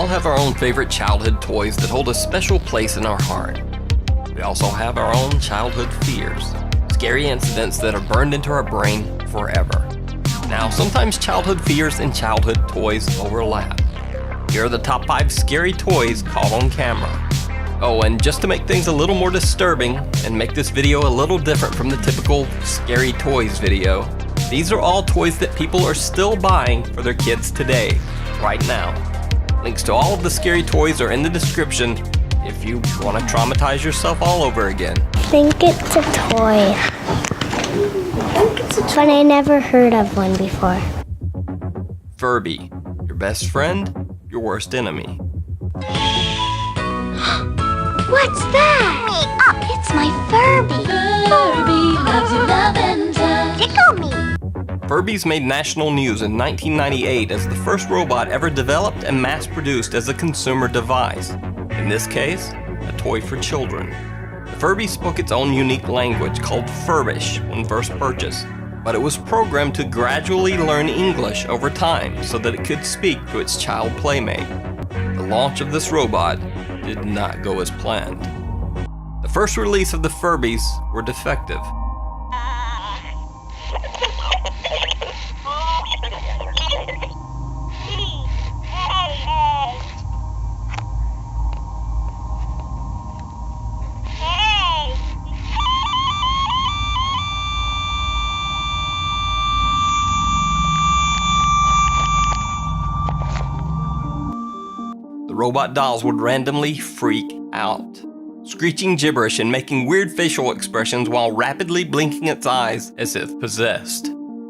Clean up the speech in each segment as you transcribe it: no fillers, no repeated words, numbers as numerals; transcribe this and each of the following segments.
all have our own favorite childhood toys that hold a special place in our heart. We also have our own childhood fears, scary incidents that are burned into our brain forever. Now, sometimes childhood fears and childhood toys overlap. Here are the top 5 scary toys caught on camera. Oh, and just to make things a little more disturbing and make this video a little different from the typical scary toys video, these are all toys that people are still buying for their kids today, right now. Links to all of the scary toys are in the description if you want to traumatize yourself all over again. I think it's a toy. But I never heard of one before. Furby, your best friend, your worst enemy. What's that? Me up, it's my Furby. Furby loves you, lavender. Tickle me. Furbies made national news in 1998 as the first robot ever developed and mass-produced as a consumer device. In this case, a toy for children. The Furby spoke its own unique language called Furbish when first purchased, but it was programmed to gradually learn English over time so that it could speak to its child playmate. The launch of this robot did not go as planned. The first release of the Furbies were defective. The robot dolls would randomly freak out, screeching gibberish and making weird facial expressions while rapidly blinking its eyes as if possessed.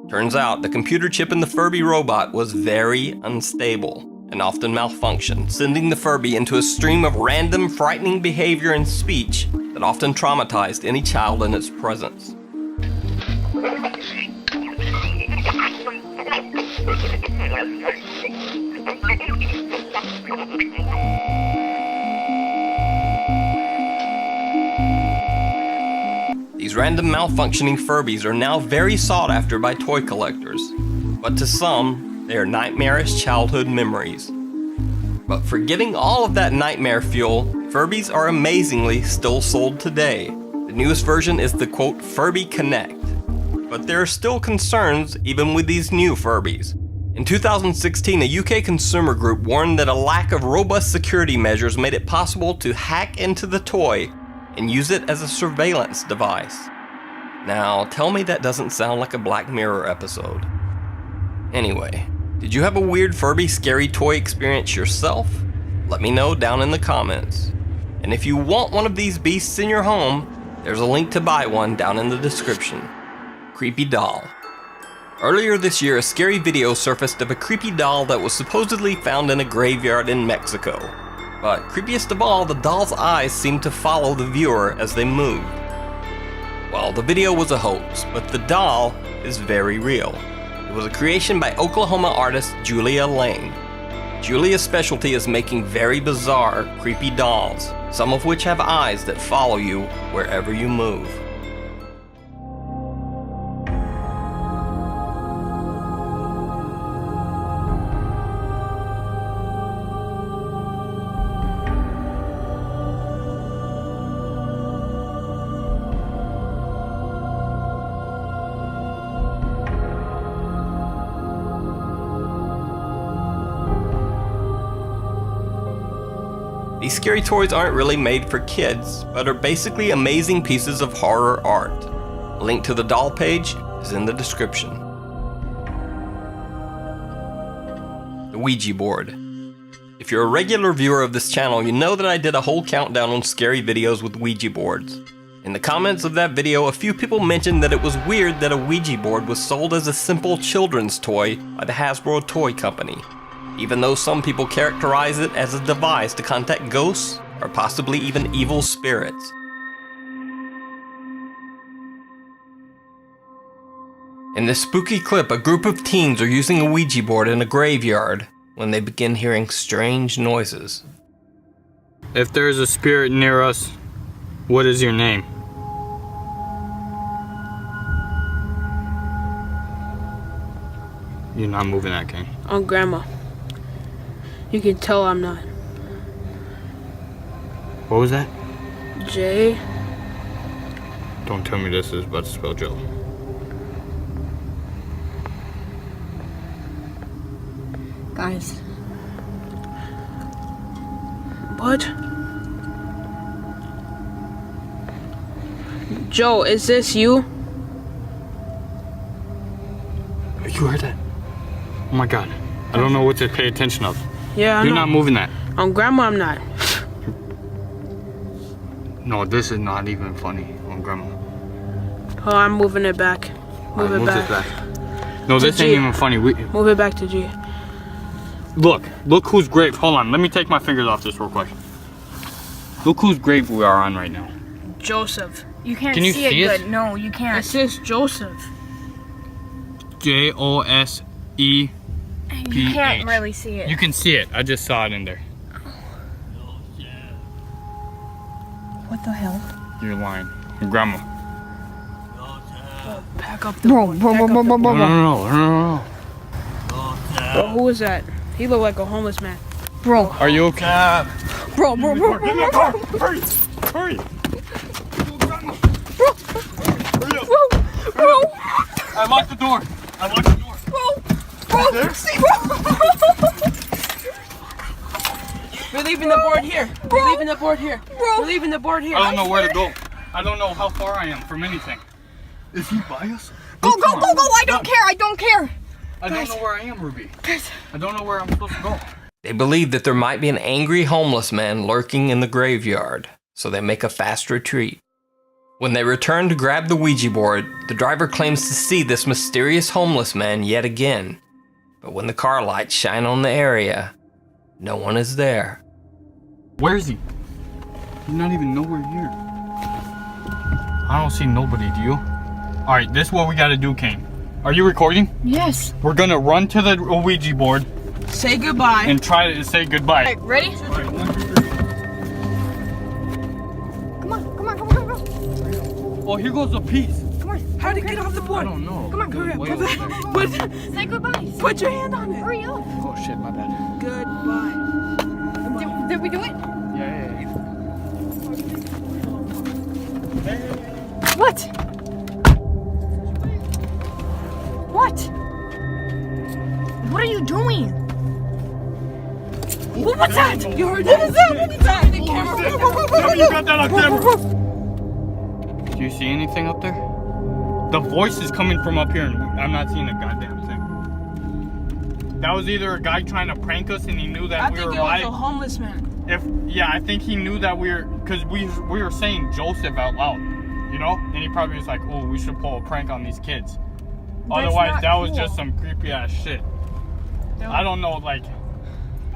Turns out the computer chip in the Furby robot was very unstable and often malfunctioned, sending the Furby into a stream of random, frightening behavior and speech that often traumatized any child in its presence. These random malfunctioning Furbies are now very sought after by toy collectors, but to some, they are nightmarish childhood memories. But forgetting all of that nightmare fuel, Furbies are amazingly still sold today. The newest version is the quote Furby Connect, but there are still concerns even with these new Furbies. In 2016, a UK consumer group warned that a lack of robust security measures made it possible to hack into the toy and use it as a surveillance device. Now, tell me that doesn't sound like a Black Mirror episode. Anyway, did you have a weird Furby scary toy experience yourself? Let me know down in the comments. And if you want one of these beasts in your home, there's a link to buy one down in the description. Creepy doll. Earlier this year, a scary video surfaced of a creepy doll that was supposedly found in a graveyard in Mexico. But creepiest of all, the doll's eyes seemed to follow the viewer as they moved. Well, the video was a hoax, but the doll is very real. It was a creation by Oklahoma artist Julia Lane. Julia's specialty is making very bizarre, creepy dolls, some of which have eyes that follow you wherever you move. These scary toys aren't really made for kids, but are basically amazing pieces of horror art. A link to the doll page is in the description. The Ouija board. If you're a regular viewer of this channel, you know that I did a whole countdown on scary videos with Ouija boards. In the comments of that video, a few people mentioned that it was weird that a Ouija board was sold as a simple children's toy by the Hasbro Toy Company, even though some people characterize it as a device to contact ghosts or possibly even evil spirits. In this spooky clip, a group of teens are using a Ouija board in a graveyard when they begin hearing strange noises. If there is a spirit near us, what is your name? You're not moving that, King. Grandma. You can tell I'm not. What was that? J. Don't tell me this is about to spell Joe. Guys, What? Joe, is this you? You heard that? Oh my god. I don't know what to pay attention of. Yeah, I You're know. not moving that. Grandma, I'm not. No, this is not even funny on Grandma. Oh, I'm moving it back. Move Alright, it move this back. back. No, this G. ain't even funny. Move it back to G. Look whose grave. Hold on, let me take my fingers off this real quick. Look whose grave we are on right now. Joseph. you can't Can you see it see it? good. No, you It can't. says Joseph. Jose. You PH. can't really see it. You can see it. I just saw it in there. What the hell? You're lying. Your grandma. Pack up the Bro, board. bro, Pack bro, up bro, the bro, board. bro, bro. No. Bro, who was that? He looked like a homeless man. Bro, Are you okay? bro, bro, bro, bro, bro, bro. Hurry! Hurry! Bro, I locked the door. We're leaving the board here. We're leaving the board here. We're leaving the board here. I don't know where to go. I don't know how far I am from anything. Is he by us? go, go, go, go. I don't care. I don't care. I don't know where I am, Ruby. I don't know where I'm supposed to go. They believe that there might be an angry homeless man lurking in the graveyard, so they make a fast retreat. When they return to grab the Ouija board, the driver claims to see this mysterious homeless man yet again. But when the car lights shine on the area, no one is there. Where is he? He's not even nowhere here. I don't see nobody, do you? Alright, this is what we gotta do, Kane. Are you recording? Yes. We're gonna run to the Ouija board Say goodbye. and try to say goodbye. Alright, ready? Alright, 1, 2, 3. Come on, come on, come on, come on. Oh, here goes a piece. Come on. How to get off the I board? don't know. Come on, hurry up. Way Put, over there. Say goodbye. put your hand on it. Hurry up. Oh shit, my bad. Goodbye. Did we do it? Yeah. What? What? What are you doing? What's that? You heard that? What was that? What was that? The camera. Tell me you got that on camera. Do you see anything up there? The voice is coming from up here and I'm not seeing a goddamn thing. That was either a guy trying to prank us and he knew that I we think were it was live. a homeless man. I think he knew that because we were saying Joseph out loud, you know, and he probably was like, "Oh, we should pull a prank on these kids." Otherwise, not that was cool. just some creepy ass shit. I don't know, like,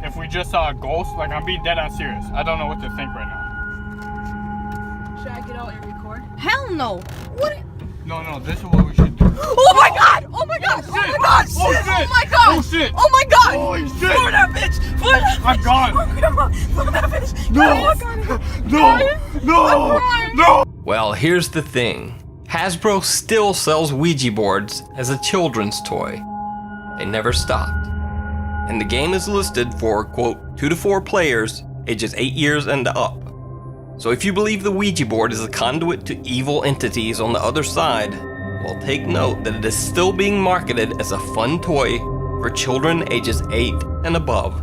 if we just saw a ghost, like, I'm being dead ass serious. I don't know what to think right now. Should I get out and record? Hell no. What? No, this is what we should do. Oh my god! Oh my god! Oh my god! Oh, Shit! shit. Oh my god! Oh, shit. Oh my god! Holy shit! For that bitch! For that I'm gone. For that bitch! No! Well, here's the thing. Hasbro still sells Ouija boards as a children's toy. They never stopped. And the game is listed for, quote, 2 to 4 players, ages 8 years and up. So if you believe the Ouija board is a conduit to evil entities on the other side, well, take note that it is still being marketed as a fun toy for children ages 8 and above.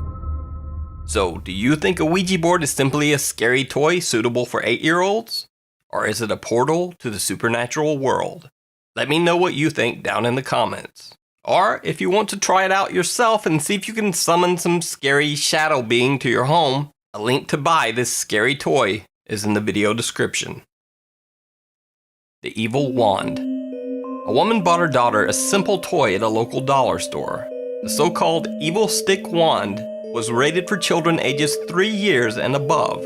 So, do you think a Ouija board is simply a scary toy suitable for 8-year-olds? Or is it a portal to the supernatural world? Let me know what you think down in the comments. Or if you want to try it out yourself and see if you can summon some scary shadow being to your home, a link to buy this scary toy is in the video description. The Evil Wand. A woman bought her daughter a simple toy at a local dollar store. The so-called Evil Stick Wand was rated for children ages 3 years and above.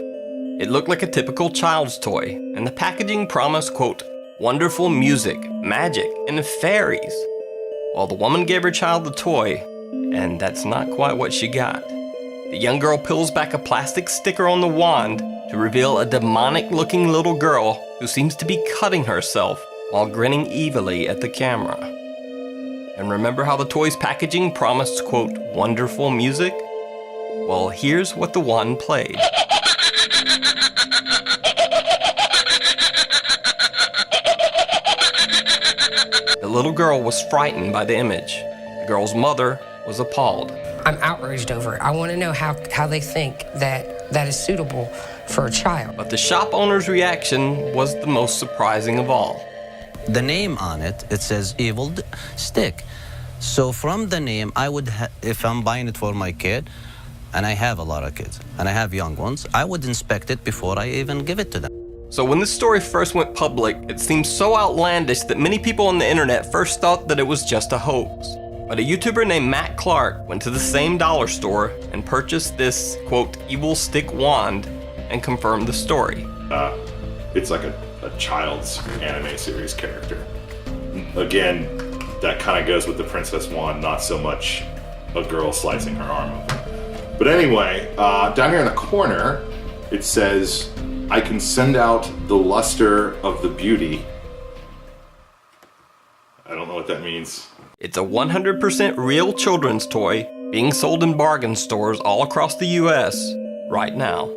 It looked like a typical child's toy, and the packaging promised, quote, wonderful music, magic, and fairies. Well, the woman gave her child the toy, and that's not quite what she got. The young girl peels back a plastic sticker on the wand to reveal a demonic-looking little girl who seems to be cutting herself while grinning evilly at the camera. And remember how the toy's packaging promised, quote, wonderful music? Well, here's what the wand played. The little girl was frightened by the image. The girl's mother was appalled. I'm outraged over it. I want to know how they think that is suitable for a child. But the shop owner's reaction was the most surprising of all. The name on it, it says Evil Stick. So from the name, I would, if I'm buying it for my kid, and I have a lot of kids, and I have young ones, I would inspect it before I even give it to them. So when this story first went public, it seemed so outlandish that many people on the internet first thought that it was just a hoax. But a YouTuber named Matt Clark went to the same dollar store and purchased this, quote, evil stick wand and confirmed the story. It's like a child's anime series character. Again, that kind of goes with the Princess Wand, not so much a girl slicing her arm open. But anyway, down here in the corner, it says, I can send out the luster of the beauty. I don't know what that means. It's a 100% real children's toy being sold in bargain stores all across the US right now.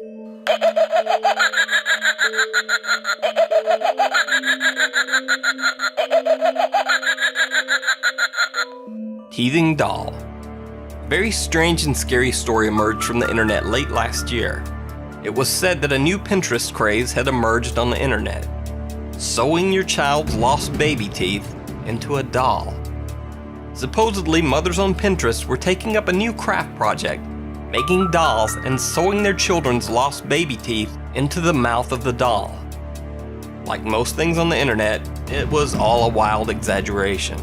Teething doll. A very strange and scary story emerged from the internet late last year. It was said that a new Pinterest craze had emerged on the internet. Sewing your child's lost baby teeth into a doll. Supposedly, mothers on Pinterest were taking up a new craft project, making dolls and sewing their children's lost baby teeth into the mouth of the doll. Like most things on the internet, it was all a wild exaggeration.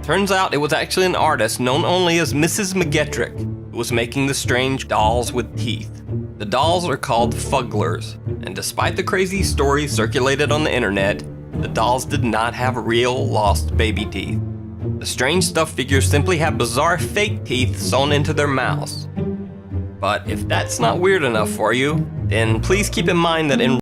Turns out it was actually an artist known only as Mrs. McGettrick who was making the strange dolls with teeth. The dolls are called Fugglers, and despite the crazy stories circulated on the internet, the dolls did not have real lost baby teeth. The strange stuffed figures simply have bizarre fake teeth sewn into their mouths. But if that's not weird enough for you, then please keep in mind that in